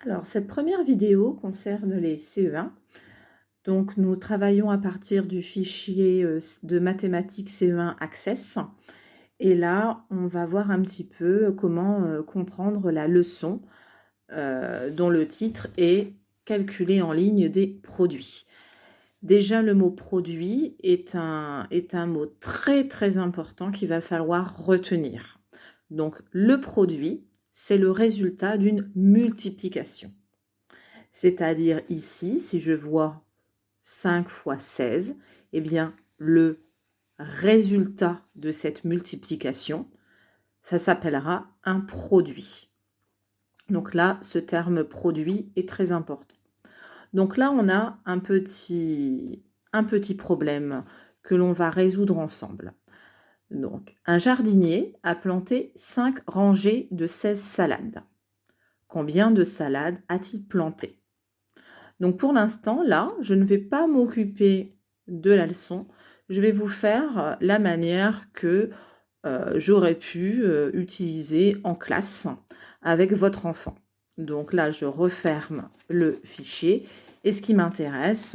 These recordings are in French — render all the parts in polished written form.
Alors, cette première vidéo concerne les CE1. Donc, nous travaillons à partir du fichier de mathématiques CE1 Access. Et là, on va voir un petit peu comment comprendre la leçon dont le titre est Calculer en ligne des produits. Déjà, le mot produit est un mot très très important qu'il va falloir retenir. Donc, le produit, c'est le résultat d'une multiplication. C'est-à-dire ici, si je vois 5 fois 16, eh bien, le résultat de cette multiplication, ça s'appellera un produit. Donc là, ce terme produit est très important. Donc là, on a un petit problème que l'on va résoudre ensemble. Donc, un jardinier a planté 5 rangées de 16 salades. Combien de salades a-t-il planté ? Donc pour l'instant, là, je ne vais pas m'occuper de la leçon. Je vais vous faire la manière que j'aurais pu utiliser en classe avec votre enfant. Donc là, je referme le fichier. Et ce qui m'intéresse,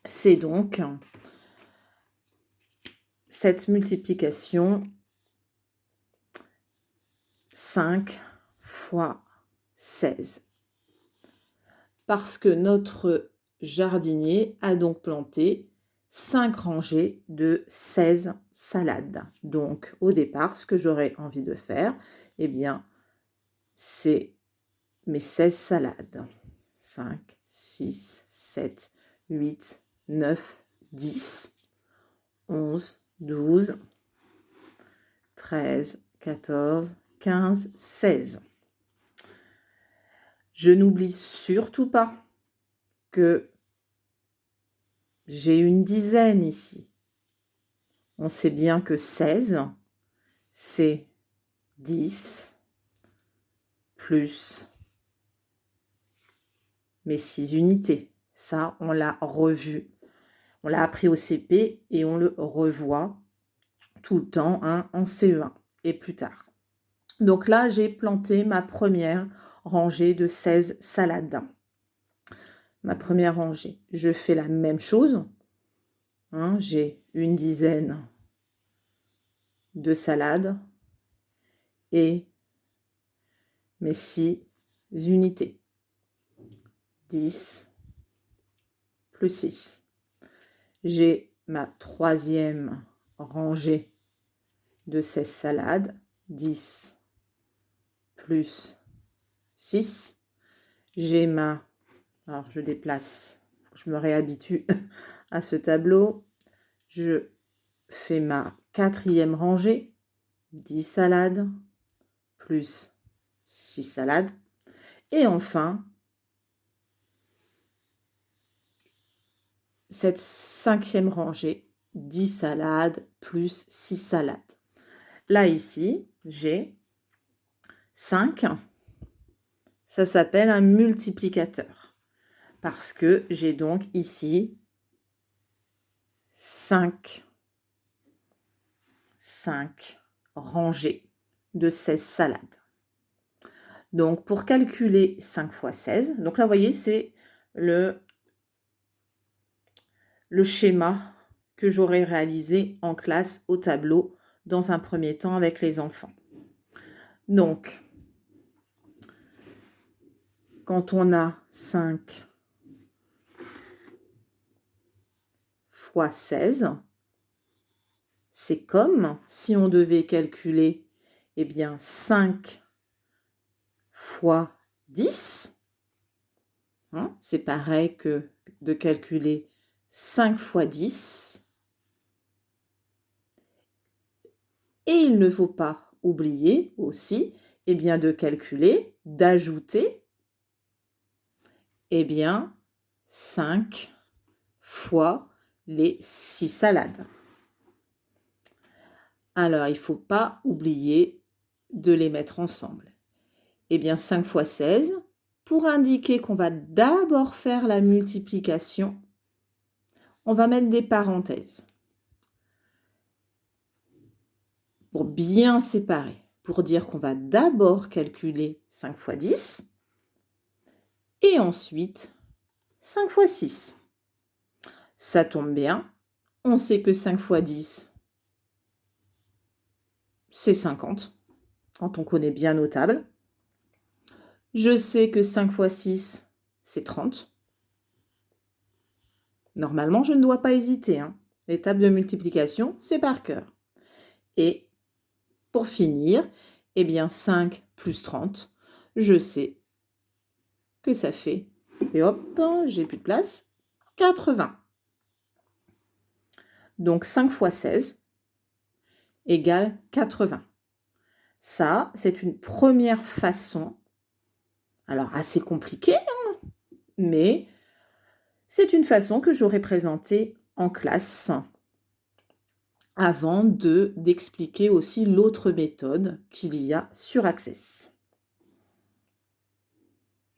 c'est donc cette multiplication 5 fois 16. Parce que notre jardinier a donc planté 5 rangées de 16 salades. Donc, au départ, ce que j'aurais envie de faire, eh bien, c'est mes 16 salades. 5, 6, 7, 8, 9, 10, 11, 12, 13, 14, 15, 16. Je n'oublie surtout pas que j'ai une dizaine ici. On sait bien que 16, c'est 10 plus mes 6 unités. Ça, on l'a revu. On l'a appris au CP et on le revoit tout le temps en CE1 et plus tard. Donc là, j'ai planté ma première rangée de 16 salades. Ma première rangée. Je fais la même chose. J'ai une dizaine de salades et mes 6 unités. 10 plus 6. J'ai ma troisième rangée de 16 salades. 10 plus 6. J'ai ma... Alors, je déplace. Je me réhabitue à ce tableau. Je fais ma quatrième rangée. 10 salades plus 6 salades. Et enfin, cette cinquième rangée, 10 salades plus 6 salades. Là, ici, j'ai 5. Ça s'appelle un multiplicateur. Parce que j'ai donc ici 5 rangées de 16 salades. Donc, pour calculer 5 fois 16, donc là, vous voyez, c'est le schéma que j'aurais réalisé en classe au tableau dans un premier temps avec les enfants. Donc, quand on a 5 fois 16, c'est comme si on devait calculer, eh bien, 5 fois 10. C'est pareil que de calculer 5 fois 10. Et il ne faut pas oublier aussi, eh bien, de calculer, d'ajouter, eh bien, 5 fois les 6 salades. Alors, il ne faut pas oublier de les mettre ensemble. Eh bien, 5 fois 16, pour indiquer qu'on va d'abord faire la multiplication, on va mettre des parenthèses pour bien séparer, pour dire qu'on va d'abord calculer 5 fois 10 Et ensuite, 5 fois 6. Ça tombe bien. On sait que 5 fois 10, c'est 50, quand on connaît bien nos tables. Je sais que 5 fois 6, c'est 30. Normalement, je ne dois pas hésiter, hein. Les tables de multiplication, c'est par cœur. Et pour finir, eh bien 5 plus 30, je sais que ça fait, et hop, j'ai plus de place, 80. Donc 5 fois 16 égale 80. Ça, c'est une première façon, alors assez compliquée, hein, mais c'est une façon que j'aurais présentée en classe avant d'expliquer aussi l'autre méthode qu'il y a sur Access.